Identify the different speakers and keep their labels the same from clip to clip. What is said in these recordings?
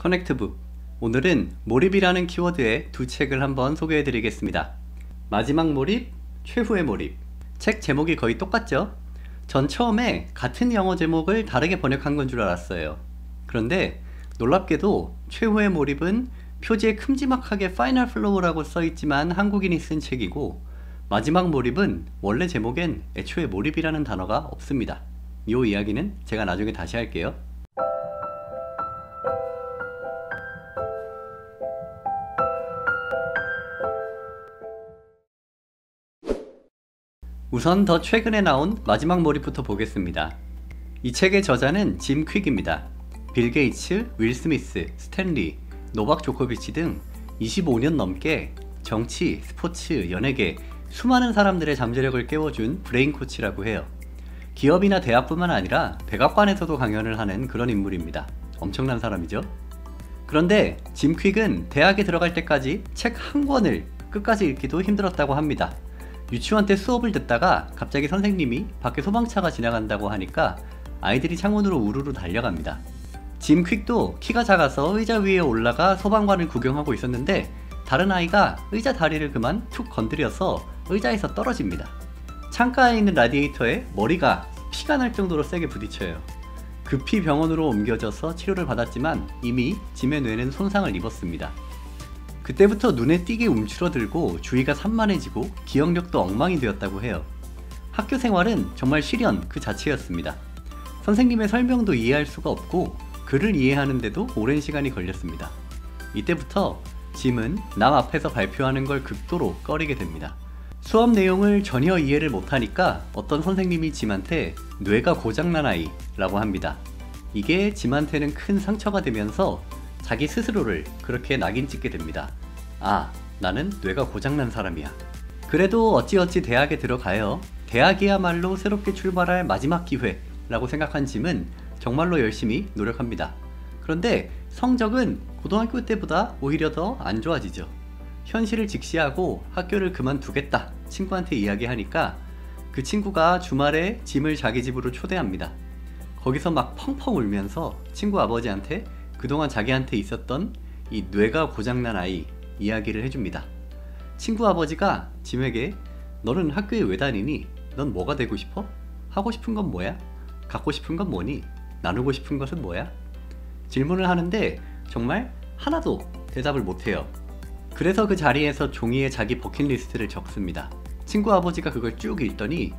Speaker 1: 커넥트북. 오늘은 몰입이라는 키워드의 두 책을 한번 소개해 드리겠습니다. 마지막 몰입, 최후의 몰입. 책 제목이 거의 똑같죠? 전 처음에 같은 영어 제목을 다르게 번역한 건 줄 알았어요. 그런데 놀랍게도 최후의 몰입은 표지에 큼지막하게 파이널 플로우라고 써있지만 한국인이 쓴 책이고, 마지막 몰입은 원래 제목엔 애초에 몰입이라는 단어가 없습니다. 이 이야기는 제가 나중에 다시 할게요. 우선 더 최근에 나온 마지막 몰입부터 보겠습니다. 이 책의 저자는 짐 퀵입니다. 빌 게이츠, 윌 스미스, 스탠리, 노박 조코비치 등 25년 넘게 정치, 스포츠, 연예계 수많은 사람들의 잠재력을 깨워준 브레인 코치라고 해요. 기업이나 대학뿐만 아니라 백악관에서도 강연을 하는 그런 인물입니다. 엄청난 사람이죠. 그런데 짐 퀵은 대학에 들어갈 때까지 책 한 권을 끝까지 읽기도 힘들었다고 합니다. 유치원 때 수업을 듣다가 갑자기 선생님이 밖에 소방차가 지나간다고 하니까 아이들이 창문으로 우르르 달려갑니다. 짐 퀵도 키가 작아서 의자 위에 올라가 소방관을 구경하고 있었는데 다른 아이가 의자 다리를 그만 툭 건드려서 의자에서 떨어집니다. 창가에 있는 라디에이터에 머리가 피가 날 정도로 세게 부딪혀요. 급히 병원으로 옮겨져서 치료를 받았지만 이미 짐의 뇌는 손상을 입었습니다. 그때부터 눈에 띄게 움츠러들고 주의가 산만해지고 기억력도 엉망이 되었다고 해요. 학교 생활은 정말 시련 그 자체였습니다. 선생님의 설명도 이해할 수가 없고 글을 이해하는데도 오랜 시간이 걸렸습니다. 이때부터 짐은 남 앞에서 발표하는 걸 극도로 꺼리게 됩니다. 수업 내용을 전혀 이해를 못하니까 어떤 선생님이 짐한테 뇌가 고장난 아이라고 합니다. 이게 짐한테는 큰 상처가 되면서 자기 스스로를 그렇게 낙인 찍게 됩니다. 아, 나는 뇌가 고장난 사람이야. 그래도 어찌어찌 대학에 들어가요. 대학이야말로 새롭게 출발할 마지막 기회라고 생각한 짐은 정말로 열심히 노력합니다. 그런데 성적은 고등학교 때보다 오히려 더 안 좋아지죠. 현실을 직시하고 학교를 그만두겠다 친구한테 이야기하니까 그 친구가 주말에 짐을 자기 집으로 초대합니다. 거기서 막 펑펑 울면서 친구 아버지한테 그동안 자기한테 있었던 이 뇌가 고장난 아이 이야기를 해줍니다. 친구 아버지가 짐에게 너는 학교에 왜 다니니? 넌 뭐가 되고 싶어? 하고 싶은 건 뭐야? 갖고 싶은 건 뭐니? 나누고 싶은 것은 뭐야? 질문을 하는데 정말 하나도 대답을 못해요. 그래서 그 자리에서 종이에 자기 버킷리스트를 적습니다. 친구 아버지가 그걸 쭉 읽더니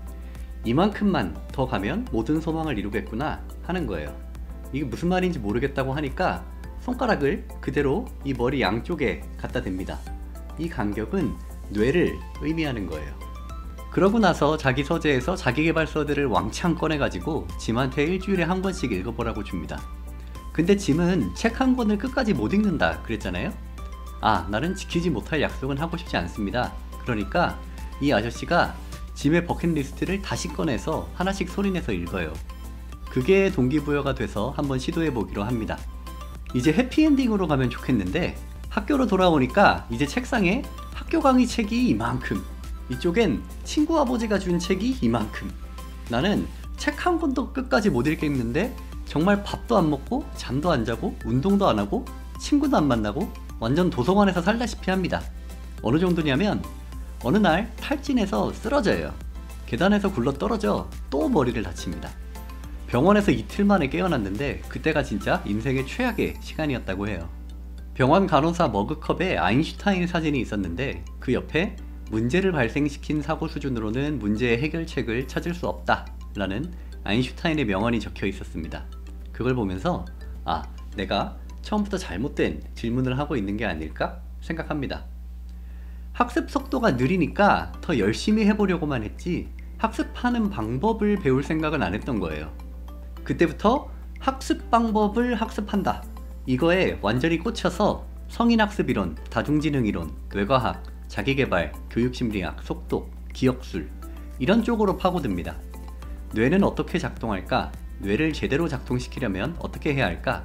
Speaker 1: 이만큼만 더 가면 모든 소망을 이루겠구나 하는 거예요. 이게 무슨 말인지 모르겠다고 하니까 손가락을 그대로 이 머리 양쪽에 갖다 댑니다. 이 간격은 뇌를 의미하는 거예요. 그러고 나서 자기 서재에서 자기계발서들을 왕창 꺼내가지고 짐한테 일주일에 한 권씩 읽어보라고 줍니다. 근데 짐은 책 한 권을 끝까지 못 읽는다 그랬잖아요? 아, 나는 지키지 못할 약속은 하고 싶지 않습니다. 그러니까 이 아저씨가 짐의 버킷리스트를 다시 꺼내서 하나씩 소리내서 읽어요. 그게 동기부여가 돼서 한번 시도해보기로 합니다. 이제 해피엔딩으로 가면 좋겠는데 학교로 돌아오니까 이제 책상에 학교 강의 책이 이만큼, 이쪽엔 친구 아버지가 준 책이 이만큼. 나는 책 한 권도 끝까지 못 읽겠는데 정말 밥도 안 먹고 잠도 안 자고 운동도 안 하고 친구도 안 만나고 완전 도서관에서 살다시피 합니다. 어느 정도냐면 어느 날 탈진해서 쓰러져요. 계단에서 굴러 떨어져 또 머리를 다칩니다. 병원에서 이틀 만에 깨어났는데 그때가 진짜 인생의 최악의 시간이었다고 해요. 병원 간호사 머그컵에 아인슈타인 사진이 있었는데 그 옆에 문제를 발생시킨 사고 수준으로는 문제의 해결책을 찾을 수 없다 라는 아인슈타인의 명언이 적혀 있었습니다. 그걸 보면서 아, 내가 처음부터 잘못된 질문을 하고 있는 게 아닐까 생각합니다. 학습 속도가 느리니까 더 열심히 해보려고만 했지 학습하는 방법을 배울 생각은 안 했던 거예요. 그때부터 학습 방법을 학습한다 이거에 완전히 꽂혀서 성인학습이론, 다중지능이론, 뇌과학, 자기계발, 교육심리학, 속독, 기억술 이런 쪽으로 파고듭니다. 뇌는 어떻게 작동할까? 뇌를 제대로 작동시키려면 어떻게 해야 할까?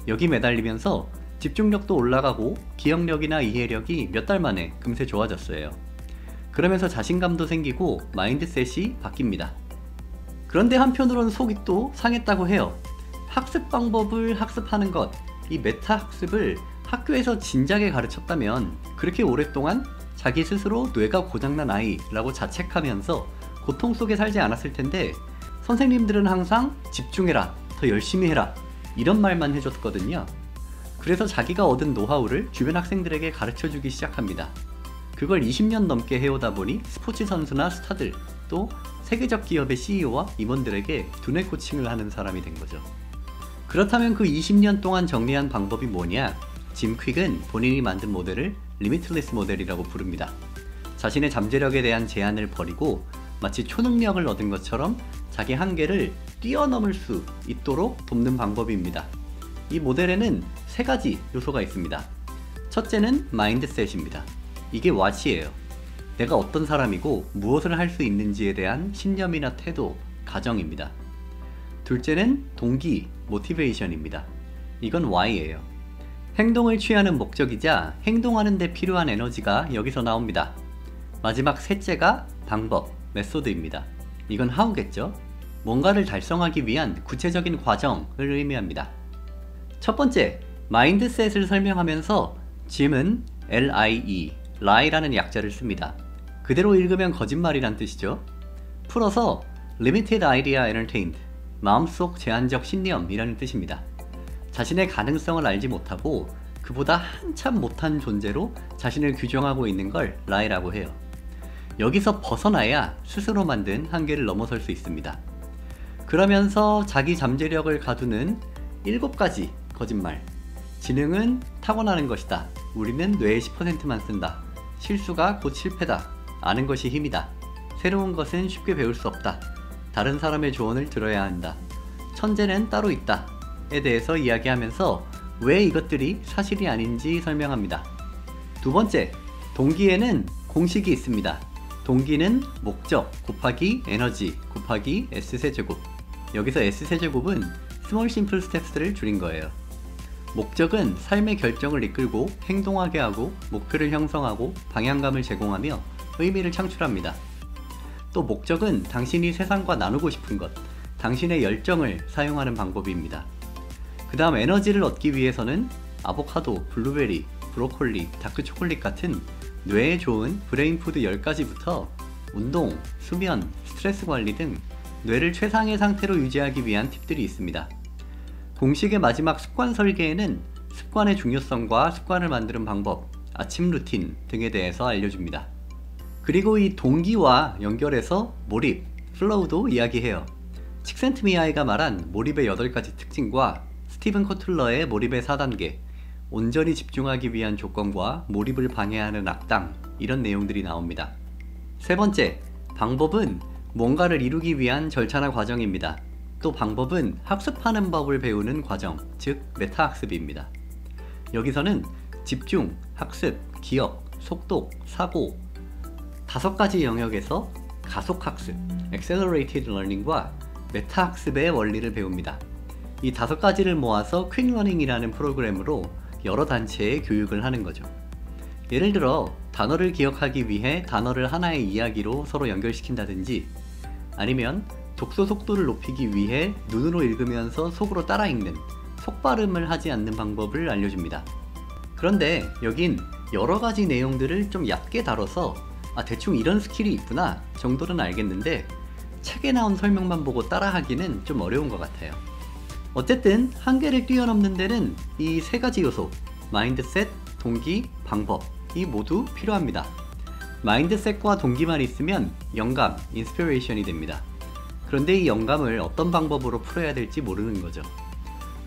Speaker 1: 여기 매달리면서 집중력도 올라가고 기억력이나 이해력이 몇 달 만에 금세 좋아졌어요. 그러면서 자신감도 생기고 마인드셋이 바뀝니다. 그런데 한편으로는 속이 또 상했다고 해요. 학습 방법을 학습하는 것, 이 메타 학습을 학교에서 진작에 가르쳤다면 그렇게 오랫동안 자기 스스로 뇌가 고장난 아이라고 자책하면서 고통 속에 살지 않았을 텐데, 선생님들은 항상 집중해라, 더 열심히 해라 이런 말만 해줬거든요. 그래서 자기가 얻은 노하우를 주변 학생들에게 가르쳐주기 시작합니다. 그걸 20년 넘게 해오다 보니 스포츠 선수나 스타들, 또 세계적 기업의 CEO와 임원들에게 두뇌 코칭을 하는 사람이 된 거죠. 그렇다면 그 20년 동안 정리한 방법이 뭐냐? 짐 퀵은 본인이 만든 모델을 리미틀리스 모델이라고 부릅니다. 자신의 잠재력에 대한 제한을 버리고 마치 초능력을 얻은 것처럼 자기 한계를 뛰어넘을 수 있도록 돕는 방법입니다. 이 모델에는 3가지 요소가 있습니다. 첫째는 마인드셋입니다. 이게 what이에요. 내가 어떤 사람이고 무엇을 할 수 있는지에 대한 신념이나 태도, 가정입니다. 둘째는 동기, motivation입니다. 이건 why예요. 행동을 취하는 목적이자 행동하는 데 필요한 에너지가 여기서 나옵니다. 마지막 셋째가 방법, 메소드입니다. 이건 how겠죠? 뭔가를 달성하기 위한 구체적인 과정을 의미합니다. 첫 번째, 마인드셋을 설명하면서 짐은 LIE, lie라는 약자를 씁니다. 그대로 읽으면 거짓말이란 뜻이죠. 풀어서 limited idea entertained, 마음속 제한적 신념이라는 뜻입니다. 자신의 가능성을 알지 못하고 그보다 한참 못한 존재로 자신을 규정하고 있는 걸 lie라고 해요. 여기서 벗어나야 스스로 만든 한계를 넘어설 수 있습니다. 그러면서 자기 잠재력을 가두는 7가지 거짓말. 지능은 타고나는 것이다. 우리는 뇌의 10%만 쓴다. 실수가 곧 실패다. 아는 것이 힘이다. 새로운 것은 쉽게 배울 수 없다. 다른 사람의 조언을 들어야 한다. 천재는 따로 있다. 에 대해서 이야기하면서 왜 이것들이 사실이 아닌지 설명합니다. 두 번째, 동기에는 공식이 있습니다. 동기는 목적 곱하기 에너지 곱하기 S세제곱. 여기서 S세제곱은 Small Simple Steps를 줄인 거예요. 목적은 삶의 결정을 이끌고 행동하게 하고 목표를 형성하고 방향감을 제공하며 의미를 창출합니다. 또 목적은 당신이 세상과 나누고 싶은 것, 당신의 열정을 사용하는 방법입니다. 그 다음 에너지를 얻기 위해서는 아보카도, 블루베리, 브로콜리, 다크초콜릿 같은 뇌에 좋은 브레인푸드 10가지부터 운동, 수면, 스트레스 관리 등 뇌를 최상의 상태로 유지하기 위한 팁들이 있습니다. 공식의 마지막 습관 설계에는 습관의 중요성과 습관을 만드는 방법, 아침 루틴 등에 대해서 알려줍니다. 그리고 이 동기와 연결해서 몰입, 플로우도 이야기해요. 칙센트미하이가 말한 몰입의 8가지 특징과 스티븐 코틀러의 몰입의 4단계, 온전히 집중하기 위한 조건과 몰입을 방해하는 악당, 이런 내용들이 나옵니다. 세 번째, 방법은 뭔가를 이루기 위한 절차나 과정입니다. 또 방법은 학습하는 법을 배우는 과정, 즉 메타학습입니다. 여기서는 집중, 학습, 기억, 속독, 사고 5가지 영역에서 가속학습, Accelerated Learning과 메타학습의 원리를 배웁니다. 이 5가지를 모아서 퀵러닝이라는 프로그램으로 여러 단체에 교육을 하는 거죠. 예를 들어 단어를 기억하기 위해 단어를 하나의 이야기로 서로 연결시킨다든지, 아니면 독서 속도를 높이기 위해 눈으로 읽으면서 속으로 따라 읽는 속발음을 하지 않는 방법을 알려줍니다. 그런데 여긴 여러 가지 내용들을 좀 얕게 다뤄서 대충 이런 스킬이 있구나 정도는 알겠는데 책에 나온 설명만 보고 따라하기는 좀 어려운 것 같아요. 어쨌든 한계를 뛰어넘는 데는 이 3가지 요소, 마인드셋, 동기, 방법이 모두 필요합니다. 마인드셋과 동기만 있으면 영감, 인스피레이션이 됩니다. 그런데 이 영감을 어떤 방법으로 풀어야 될지 모르는 거죠.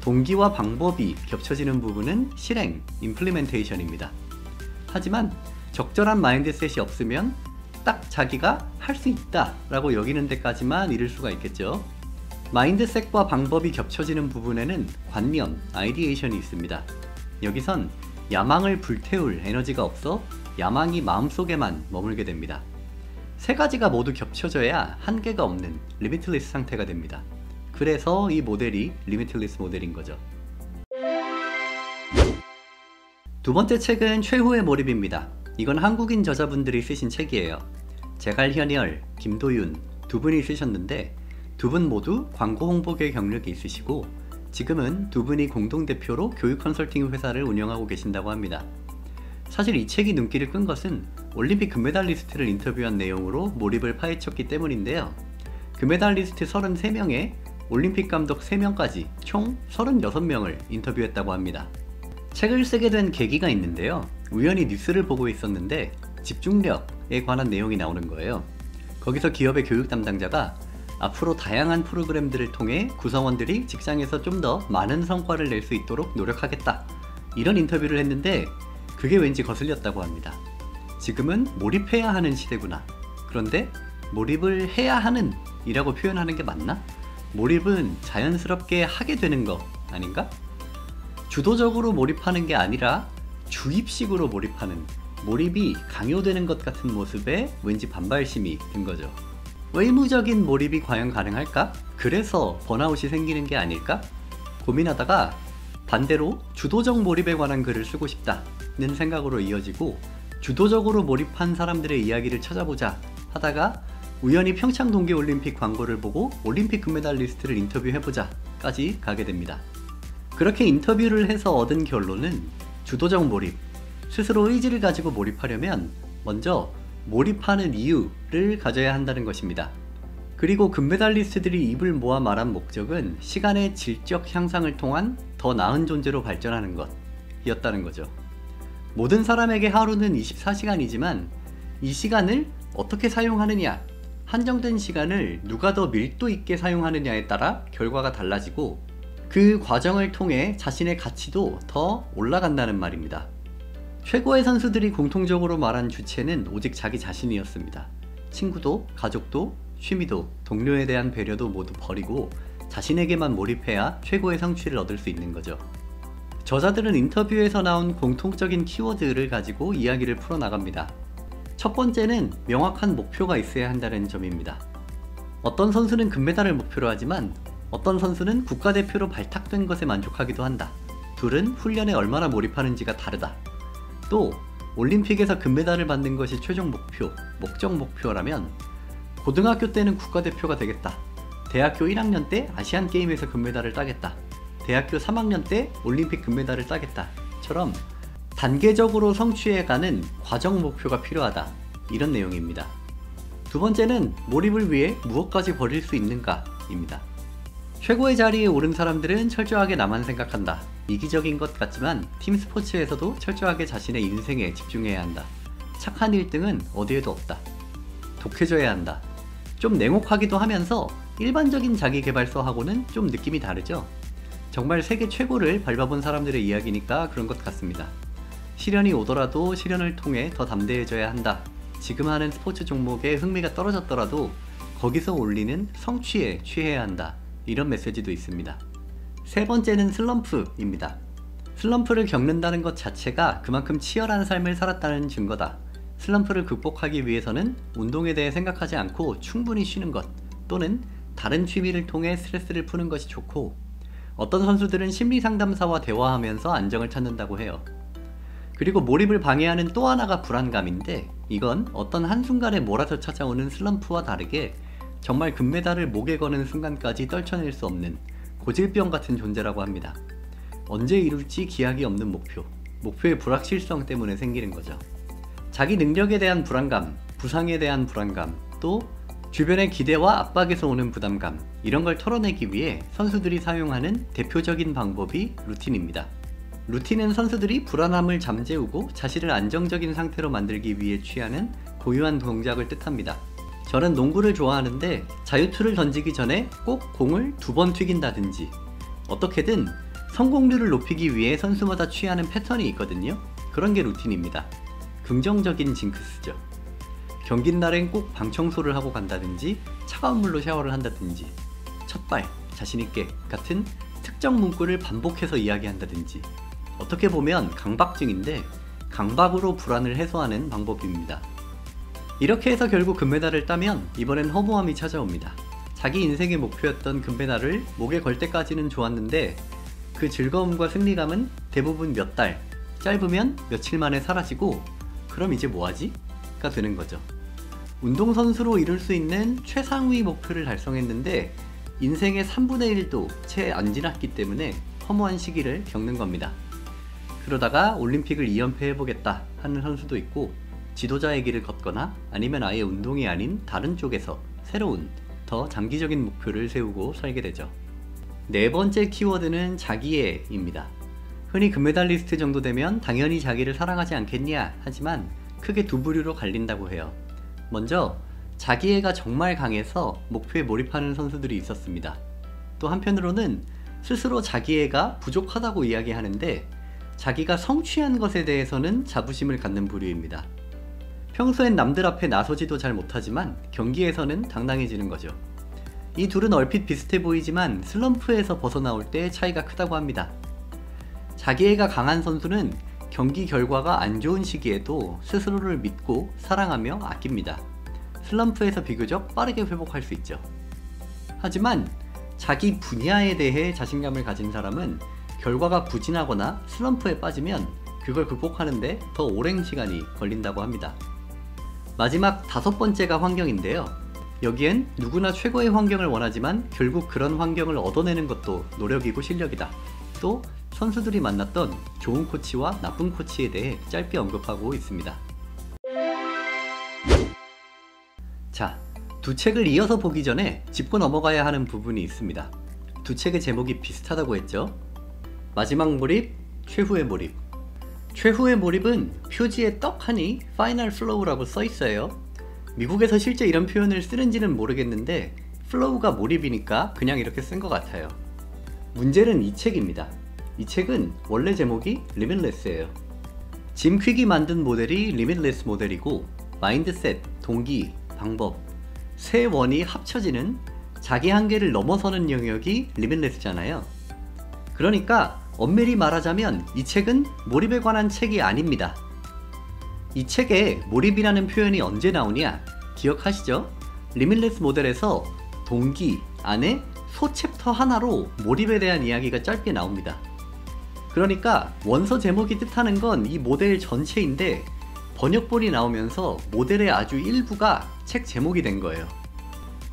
Speaker 1: 동기와 방법이 겹쳐지는 부분은 실행, 임플리멘테이션입니다. 하지만 적절한 마인드셋이 없으면 딱 자기가 할 수 있다 라고 여기는 데까지만 이를 수가 있겠죠. 마인드셋과 방법이 겹쳐지는 부분에는 관념, 아이디에이션이 있습니다. 여기선 야망을 불태울 에너지가 없어 야망이 마음속에만 머물게 됩니다. 3가지가 모두 겹쳐져야 한계가 없는 리미틀리스 상태가 됩니다. 그래서 이 모델이 리미틀리스 모델인 거죠. 두 번째 책은 최후의 몰입입니다. 이건 한국인 저자분들이 쓰신 책이에요. 제갈현열, 김도윤 두 분이 쓰셨는데 두 분 모두 광고 홍보계 경력이 있으시고 지금은 두 분이 공동대표로 교육 컨설팅 회사를 운영하고 계신다고 합니다. 사실 이 책이 눈길을 끈 것은 올림픽 금메달리스트를 인터뷰한 내용으로 몰입을 파헤쳤기 때문인데요. 금메달리스트 33명에 올림픽 감독 3명까지 총 36명을 인터뷰했다고 합니다. 책을 쓰게 된 계기가 있는데요. 우연히 뉴스를 보고 있었는데 집중력에 관한 내용이 나오는 거예요. 거기서 기업의 교육 담당자가 앞으로 다양한 프로그램들을 통해 구성원들이 직장에서 좀 더 많은 성과를 낼 수 있도록 노력하겠다, 이런 인터뷰를 했는데 그게 왠지 거슬렸다고 합니다. 지금은 몰입해야 하는 시대구나. 그런데 몰입을 해야 하는 이라고 표현하는 게 맞나? 몰입은 자연스럽게 하게 되는 거 아닌가? 주도적으로 몰입하는 게 아니라 주입식으로 몰입하는, 몰입이 강요되는 것 같은 모습에 왠지 반발심이 든 거죠. 의무적인 몰입이 과연 가능할까? 그래서 번아웃이 생기는 게 아닐까? 고민하다가 반대로 주도적 몰입에 관한 글을 쓰고 싶다는 생각으로 이어지고, 주도적으로 몰입한 사람들의 이야기를 찾아보자 하다가 우연히 평창 동계올림픽 광고를 보고 올림픽 금메달리스트를 인터뷰해보자 까지 가게 됩니다. 그렇게 인터뷰를 해서 얻은 결론은 주도적 몰입, 스스로 의지를 가지고 몰입하려면 먼저 몰입하는 이유를 가져야 한다는 것입니다. 그리고 금메달리스트들이 입을 모아 말한 목적은 시간의 질적 향상을 통한 더 나은 존재로 발전하는 것이었다는 거죠. 모든 사람에게 하루는 24시간이지만 이 시간을 어떻게 사용하느냐, 한정된 시간을 누가 더 밀도 있게 사용하느냐에 따라 결과가 달라지고 그 과정을 통해 자신의 가치도 더 올라간다는 말입니다. 최고의 선수들이 공통적으로 말한 주체는 오직 자기 자신이었습니다. 친구도, 가족도, 취미도, 동료에 대한 배려도 모두 버리고 자신에게만 몰입해야 최고의 성취를 얻을 수 있는 거죠. 저자들은 인터뷰에서 나온 공통적인 키워드를 가지고 이야기를 풀어나갑니다. 첫 번째는 명확한 목표가 있어야 한다는 점입니다. 어떤 선수는 금메달을 목표로 하지만 어떤 선수는 국가대표로 발탁된 것에 만족하기도 한다. 둘은 훈련에 얼마나 몰입하는지가 다르다. 또 올림픽에서 금메달을 받는 것이 최종 목표, 목적 목표라면 고등학교 때는 국가대표가 되겠다. 대학교 1학년 때 아시안게임에서 금메달을 따겠다. 대학교 3학년 때 올림픽 금메달을 따겠다. 처럼 단계적으로 성취해가는 과정 목표가 필요하다. 이런 내용입니다. 두 번째는 몰입을 위해 무엇까지 버릴 수 있는가 입니다. 최고의 자리에 오른 사람들은 철저하게 나만 생각한다. 이기적인 것 같지만 팀 스포츠에서도 철저하게 자신의 인생에 집중해야 한다. 착한 1등은 어디에도 없다. 독해져야 한다. 좀 냉혹하기도 하면서 일반적인 자기계발서하고는 좀 느낌이 다르죠? 정말 세계 최고를 밟아본 사람들의 이야기니까 그런 것 같습니다. 시련이 오더라도 시련을 통해 더 담대해져야 한다. 지금 하는 스포츠 종목에 흥미가 떨어졌더라도 거기서 올리는 성취에 취해야 한다. 이런 메시지도 있습니다. 세 번째는 슬럼프입니다. 슬럼프를 겪는다는 것 자체가 그만큼 치열한 삶을 살았다는 증거다. 슬럼프를 극복하기 위해서는 운동에 대해 생각하지 않고 충분히 쉬는 것 또는 다른 취미를 통해 스트레스를 푸는 것이 좋고, 어떤 선수들은 심리상담사와 대화하면서 안정을 찾는다고 해요. 그리고 몰입을 방해하는 또 하나가 불안감인데, 이건 어떤 한순간에 몰아서 찾아오는 슬럼프와 다르게 정말 금메달을 목에 거는 순간까지 떨쳐낼 수 없는 고질병 같은 존재라고 합니다. 언제 이룰지 기약이 없는 목표의 불확실성 때문에 생기는 거죠. 자기 능력에 대한 불안감, 부상에 대한 불안감, 또 주변의 기대와 압박에서 오는 부담감, 이런 걸 털어내기 위해 선수들이 사용하는 대표적인 방법이 루틴입니다. 루틴은 선수들이 불안함을 잠재우고 자신을 안정적인 상태로 만들기 위해 취하는 고유한 동작을 뜻합니다. 저는 농구를 좋아하는데 자유투를 던지기 전에 꼭 공을 2번 튀긴다든지, 어떻게든 성공률을 높이기 위해 선수마다 취하는 패턴이 있거든요. 그런 게 루틴입니다. 긍정적인 징크스죠. 경기 날엔 꼭 방청소를 하고 간다든지, 차가운 물로 샤워를 한다든지, 첫발, 자신있게 같은 특정 문구를 반복해서 이야기한다든지, 어떻게 보면 강박증인데 강박으로 불안을 해소하는 방법입니다. 이렇게 해서 결국 금메달을 따면 이번엔 허무함이 찾아옵니다. 자기 인생의 목표였던 금메달을 목에 걸 때까지는 좋았는데 그 즐거움과 승리감은 대부분 몇 달, 짧으면 며칠 만에 사라지고, 그럼 이제 뭐하지? 가 되는 거죠. 운동선수로 이룰 수 있는 최상위 목표를 달성했는데 인생의 3분의 1도 채 안 지났기 때문에 허무한 시기를 겪는 겁니다. 그러다가 올림픽을 2연패 해보겠다 하는 선수도 있고, 지도자의 길을 걷거나 아니면 아예 운동이 아닌 다른 쪽에서 새로운 더 장기적인 목표를 세우고 살게 되죠. 네 번째 키워드는 자기애입니다. 흔히 금메달리스트 정도 되면 당연히 자기를 사랑하지 않겠냐 하지만 크게 두 부류로 갈린다고 해요. 먼저 자기애가 정말 강해서 목표에 몰입하는 선수들이 있었습니다. 또 한편으로는 스스로 자기애가 부족하다고 이야기하는데 자기가 성취한 것에 대해서는 자부심을 갖는 부류입니다. 평소엔 남들 앞에 나서지도 잘 못하지만 경기에서는 당당해지는 거죠. 이 둘은 얼핏 비슷해 보이지만 슬럼프에서 벗어나올 때 차이가 크다고 합니다. 자기애가 강한 선수는 경기 결과가 안 좋은 시기에도 스스로를 믿고 사랑하며 아낍니다. 슬럼프에서 비교적 빠르게 회복할 수 있죠. 하지만 자기 분야에 대해 자신감을 가진 사람은 결과가 부진하거나 슬럼프에 빠지면 그걸 극복하는데 더 오랜 시간이 걸린다고 합니다. 마지막 다섯 번째가 환경인데요. 여기엔 누구나 최고의 환경을 원하지만 결국 그런 환경을 얻어내는 것도 노력이고 실력이다. 또 선수들이 만났던 좋은 코치와 나쁜 코치에 대해 짧게 언급하고 있습니다. 자, 두 책을 이어서 보기 전에 짚고 넘어가야 하는 부분이 있습니다. 두 책의 제목이 비슷하다고 했죠? 마지막 몰입, 최후의 몰입. 최후의 몰입은 표지에 떡하니 파이널 플로우라고 써있어요. 미국에서 실제 이런 표현을 쓰는지는 모르겠는데 플로우가 몰입이니까 그냥 이렇게 쓴 것 같아요. 문제는 이 책입니다. 이 책은 원래 제목이 리밋레스예요. 짐 퀵이 만든 모델이 리밋레스 모델이고, 마인드셋, 동기, 방법, 세 원이 합쳐지는 자기 한계를 넘어서는 영역이 리밋레스잖아요. 그러니까 엄밀히 말하자면 이 책은 몰입에 관한 책이 아닙니다. 이 책에 몰입이라는 표현이 언제 나오냐 기억하시죠? 리밋레스 모델에서 동기 안에 소챕터 하나로 몰입에 대한 이야기가 짧게 나옵니다. 그러니까 원서 제목이 뜻하는 건 이 모델 전체인데 번역본이 나오면서 모델의 아주 일부가 책 제목이 된 거예요.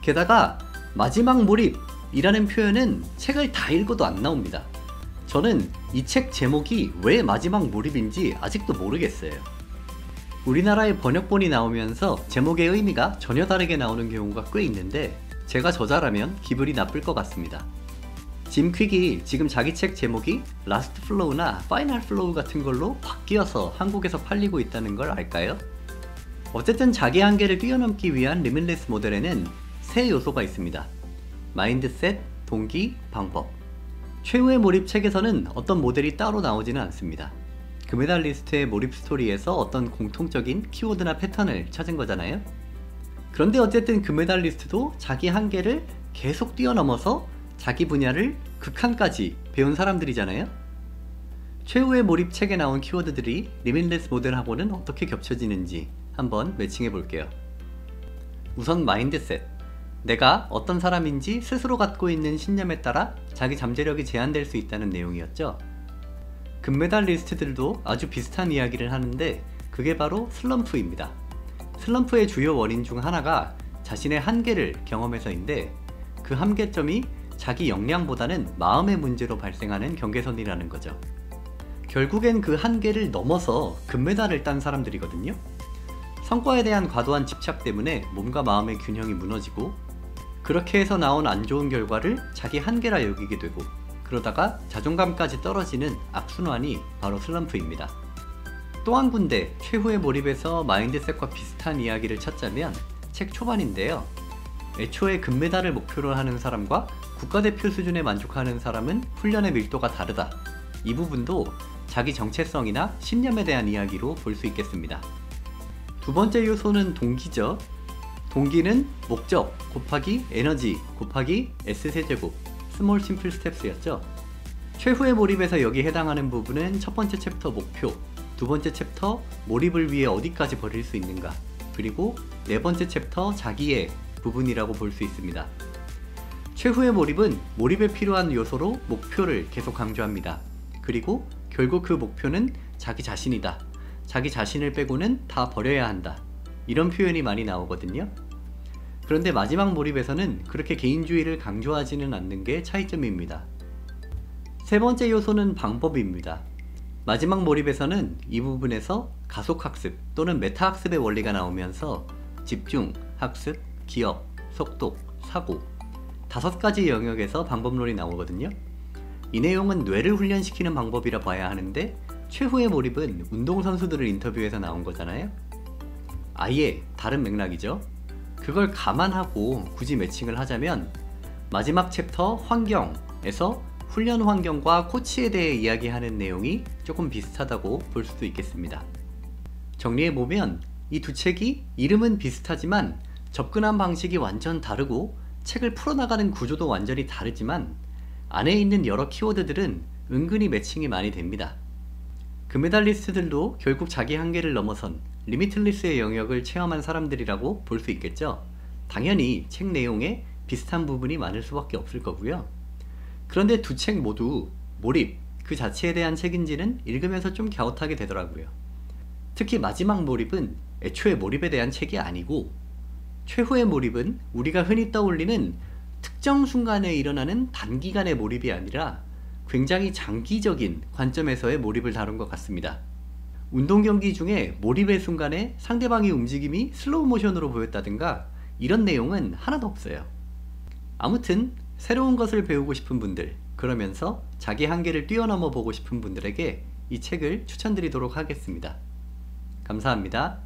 Speaker 1: 게다가 마지막 몰입이라는 표현은 책을 다 읽어도 안 나옵니다. 저는 이 책 제목이 왜 마지막 몰입인지 아직도 모르겠어요. 우리나라의 번역본이 나오면서 제목의 의미가 전혀 다르게 나오는 경우가 꽤 있는데 제가 저자라면 기분이 나쁠 것 같습니다. 짐 퀵이 지금 자기 책 제목이 라스트 플로우나 파이널 플로우 같은 걸로 바뀌어서 한국에서 팔리고 있다는 걸 알까요? 어쨌든 자기 한계를 뛰어넘기 위한 리밋레스 모델에는 세 요소가 있습니다. 마인드셋, 동기, 방법. 최후의 몰입 책에서는 어떤 모델이 따로 나오지는 않습니다. 금메달리스트의 몰입 스토리에서 어떤 공통적인 키워드나 패턴을 찾은 거잖아요. 그런데 어쨌든 금메달리스트도 자기 한계를 계속 뛰어넘어서 자기 분야를 극한까지 배운 사람들이잖아요. 최후의 몰입 책에 나온 키워드들이 리밋레스 모델하고는 어떻게 겹쳐지는지 한번 매칭해 볼게요. 우선 마인드셋. 내가 어떤 사람인지 스스로 갖고 있는 신념에 따라 자기 잠재력이 제한될 수 있다는 내용이었죠. 금메달리스트들도 아주 비슷한 이야기를 하는데 그게 바로 슬럼프입니다. 슬럼프의 주요 원인 중 하나가 자신의 한계를 경험해서인데 그 한계점이 자기 역량보다는 마음의 문제로 발생하는 경계선이라는 거죠. 결국엔 그 한계를 넘어서 금메달을 딴 사람들이거든요. 성과에 대한 과도한 집착 때문에 몸과 마음의 균형이 무너지고 그렇게 해서 나온 안 좋은 결과를 자기 한계라 여기게 되고 그러다가 자존감까지 떨어지는 악순환이 바로 슬럼프입니다. 또 한 군데 최후의 몰입에서 마인드셋과 비슷한 이야기를 찾자면 책 초반인데요. 애초에 금메달을 목표로 하는 사람과 국가대표 수준에 만족하는 사람은 훈련의 밀도가 다르다. 이 부분도 자기 정체성이나 신념에 대한 이야기로 볼 수 있겠습니다. 두 번째 요소는 동기죠. 동기는 목적 곱하기 에너지 곱하기 S세제곱 스몰 심플 스텝스였죠. 최후의 몰입에서 여기 해당하는 부분은 첫 번째 챕터 목표, 두 번째 챕터 몰입을 위해 어디까지 버릴 수 있는가, 그리고 네 번째 챕터 자기의 부분이라고 볼 수 있습니다. 최후의 몰입은 몰입에 필요한 요소로 목표를 계속 강조합니다. 그리고 결국 그 목표는 자기 자신이다. 자기 자신을 빼고는 다 버려야 한다. 이런 표현이 많이 나오거든요. 그런데 마지막 몰입에서는 그렇게 개인주의를 강조하지는 않는 게 차이점입니다. 세 번째 요소는 방법입니다. 마지막 몰입에서는 이 부분에서 가속학습 또는 메타학습의 원리가 나오면서 집중, 학습, 기억, 속독, 사고 5가지 영역에서 방법론이 나오거든요. 이 내용은 뇌를 훈련시키는 방법이라 봐야 하는데 최후의 몰입은 운동선수들을 인터뷰해서 나온 거잖아요. 아예 다른 맥락이죠. 그걸 감안하고 굳이 매칭을 하자면 마지막 챕터 환경에서 훈련 환경과 코치에 대해 이야기하는 내용이 조금 비슷하다고 볼 수도 있겠습니다. 정리해보면 이 두 책이 이름은 비슷하지만 접근한 방식이 완전 다르고 책을 풀어나가는 구조도 완전히 다르지만 안에 있는 여러 키워드들은 은근히 매칭이 많이 됩니다. 금메달리스트들도 결국 자기 한계를 넘어선 리미틀리스의 영역을 체험한 사람들이라고 볼 수 있겠죠. 당연히 책 내용에 비슷한 부분이 많을 수밖에 없을 거고요. 그런데 두 책 모두 몰입 그 자체에 대한 책인지는 읽으면서 좀 갸웃하게 되더라고요. 특히 마지막 몰입은 애초에 몰입에 대한 책이 아니고 최후의 몰입은 우리가 흔히 떠올리는 특정 순간에 일어나는 단기간의 몰입이 아니라 굉장히 장기적인 관점에서의 몰입을 다룬 것 같습니다. 운동 경기 중에 몰입의 순간에 상대방의 움직임이 슬로우 모션으로 보였다든가 이런 내용은 하나도 없어요. 아무튼 새로운 것을 배우고 싶은 분들, 그러면서 자기 한계를 뛰어넘어 보고 싶은 분들에게 이 책을 추천드리도록 하겠습니다. 감사합니다.